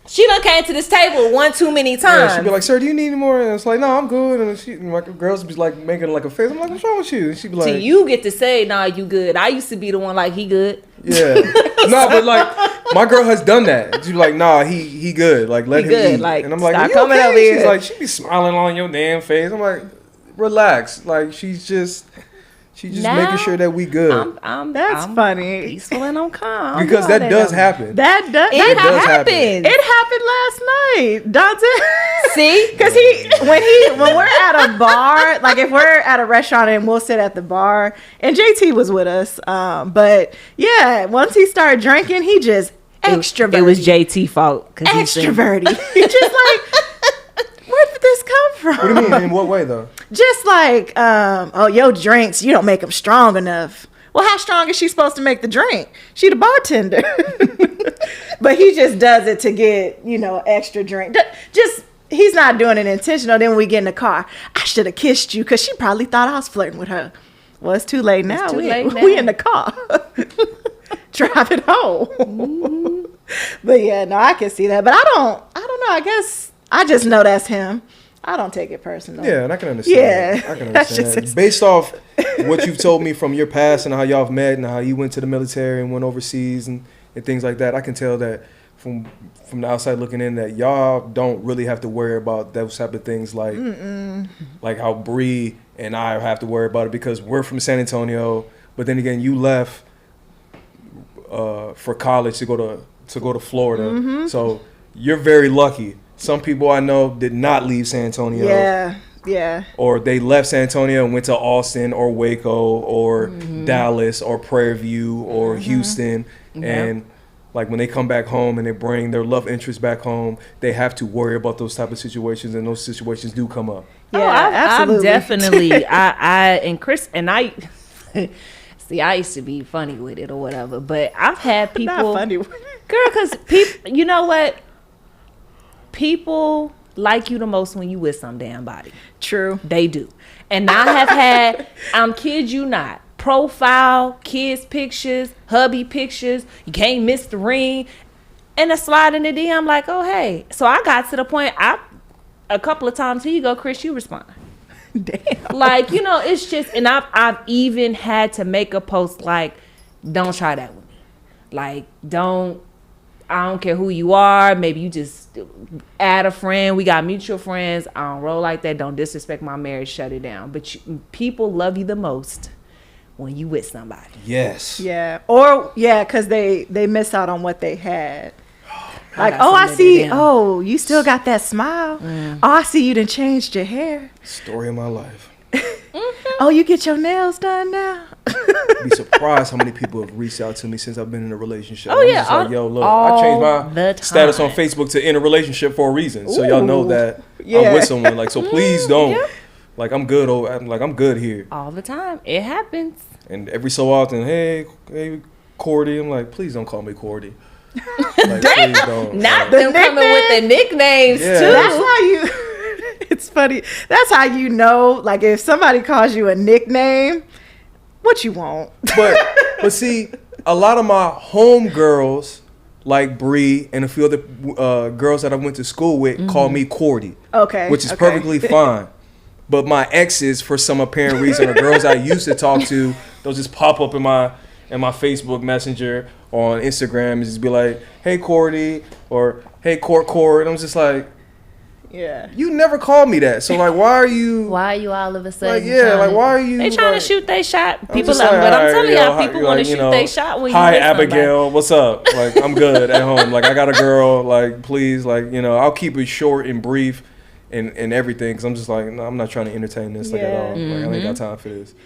She done came to this table one too many times. yeah, she be like, "Sir, do you need any more?" And it's like, "No, I'm good." And my girls be like making like a face. I'm like, "What's wrong with you?" And she be like, So you get to say, "Nah, you good." I used to be the one like, "He good." "Yeah, no," but like my girl has done that. She be like, "Nah, he good. Like let He him good. eat." Like, And I'm like, stop "Are you coming okay?" over here. She's like, she be smiling on your damn face. I'm like, relax. Like she's just Now, making sure that we good That's I'm funny. peaceful and I'm calm. because that does happen. That does. It does happen. happens. It happened last night. Dante. See? Because when we're at a bar, like if we're at a restaurant and we'll sit at the bar, and JT was with us, but yeah, once he started drinking, he just extroverted. It was JT fault. 'Cause he said- extroverted. He just like, where did this come from? What do you mean? In what way though? Just like, oh, your drinks, you don't make them strong enough. Well, how strong is she supposed to make the drink? She the bartender. But he just does it to get, extra drink. He's not doing it intentional. Then when we get in the car, I should have kissed you because she probably thought I was flirting with her. Well, it's too late now. too we late now. we in the car. Driving home. Mm-hmm. But yeah, no, I can see that. But I don't know. I guess I just know that's him. I don't take it personal. Yeah, and I can understand. Yeah. that. I can That's understand just- that. Based off what you've told me from your past and how y'all have met and how you went to the military and went overseas and things like that, I can tell that from the outside looking in that y'all don't really have to worry about those type of things like how Bree and I have to worry about it because we're from San Antonio. But then again, you left for college to go to Florida, so you're very lucky. Some people I know did not leave San Antonio. Yeah. Or they left San Antonio and went to Austin or Waco or Dallas or Prairie View or Houston. And like when they come back home and they bring their love interest back home, they have to worry about those type of situations, and those situations do come up. Yeah, I'm absolutely. definitely. I and Chris and I. See, I used to be funny with it or whatever, but I've had people. Not funny. Girl, because people, you know what? People like you the most when you with some damn body. True. They do. And I have had, kid you not, profile, kids pictures, hubby pictures. You can't miss the ring. And a slide in the DM, I'm like, oh, hey. So I got to the point, a couple of times, here you go, Chris, you respond. Damn. Like, it's just, and I've even had to make a post like, don't try that with me. Like, I don't care who you are. Maybe you just add a friend. We got mutual friends. I don't roll like that. Don't disrespect my marriage. Shut it down. But people love you the most when you with somebody. Yes. Yeah. Or because they miss out on what they had. Like, got I some see. of them. Oh, you still got that smile. Oh, I see you done changed your hair. Story of my life. Oh, you get your nails done now. Be surprised how many people have reached out to me since I've been in a relationship. Oh, I'm yeah, just like, all- yo, look, I all changed the my status on time. Facebook to in a relationship for a reason. So y'all know Ooh. that Yeah. I'm with someone. Like, so please don't. yeah. Like, I'm good. I'm good here. All the time. It happens. And every so often, hey, Cordy. I'm like, please don't call me Cordy. Like, please don't. Not Like, them coming with the nicknames, Yeah. too. That's how you. It's funny. That's how you know. Like, if somebody calls you a nickname, what you want? but see, a lot of my homegirls like Bree and a few other girls that I went to school with call me Cordy. Okay. Which is perfectly fine. But my exes, for some apparent reason, or girls I used to talk to, they'll just pop up in my Facebook Messenger or on Instagram and just be like, "Hey Cordy," or "Hey Court," and I'm just like, yeah, you never called me that. So like, why are you all of a sudden? like, yeah, like why are you? They trying like, to shoot their shot. People just love, like, but I'm alright, telling yo, y'all, people want to shoot their shot when you hi with somebody. Abigail, what's up? Like, I'm good at home. Like, I got a girl. Like, please, like, I'll keep it short and brief and everything, because I'm just like, no, I'm not trying to entertain this like at all. Like, I ain't got time for this.